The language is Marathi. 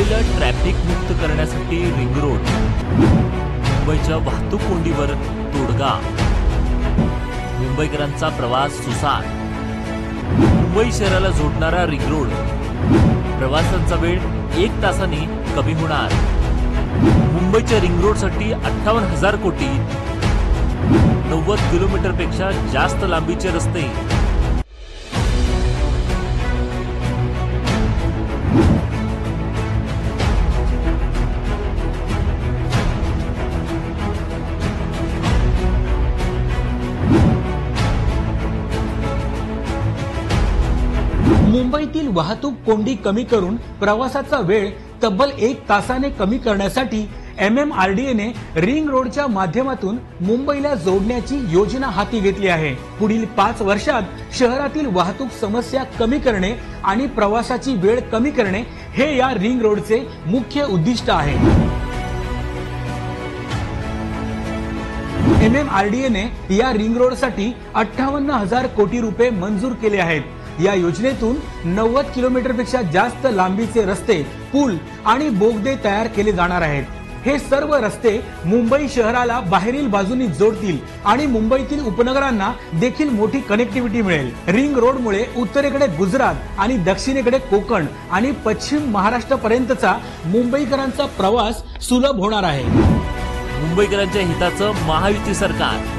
मुंबईला ट्रॅफिक मुक्त करण्यासाठी रिंग रोड, मुंबईच्या वाहतूक कोंडीवर तोडगा, मुंबईकरांचा प्रवास सुसाट, मुंबई शहराला जोडणारा रिंग रोड, प्रवासांचा वेळ 1 तासाने कमी होणार, मुंबईच्या रिंग रोडसाठी 58,000 कोटी, 90 किलोमीटरपेक्षा जास्त लांबीचे रस्ते, मुंबईतील वाहतूक कोंडी कमी करून प्रवासाचा वेळ तब्बल 1 तासाने कमी करण्यासाठी MMRDA ने रिंग रोडच्या माध्यमातून मुंबईला जोडण्याची योजना हाती घेतली आहे। पुढील 5 वर्षात शहरातील वाहतूक समस्या कमी करणे आणि प्रवासाची वेळ कमी करणे हे या रिंग रोडचे मुख्य उद्दिष्ट आहे। MMRDA ने या रिंग रोडसाठी 58,000 कोटी रुपये मंजूर केले आहेत। या योजनेतून 90 किलोमीटरपेक्षा जास्त लांबीचे रस्ते, पूल आणि बोगदे तयार केले जाणार आहेत। हे सर्व रस्ते मुंबई शहराला बाहेरील बाजूनी जोडतील आणि मुंबईतील उपनगरांना देखील मोठी कनेक्टिव्हिटी मिळेल। रिंग रोडमुळे उत्तरेकडे गुजरात आणि दक्षिणेकडे कोकण आणि पश्चिम महाराष्ट्रापर्यंतचा मुंबईकरांचा प्रवास सुलभ होणार आहे। मुंबईकरांच्या हिताचं महायुती सरकार।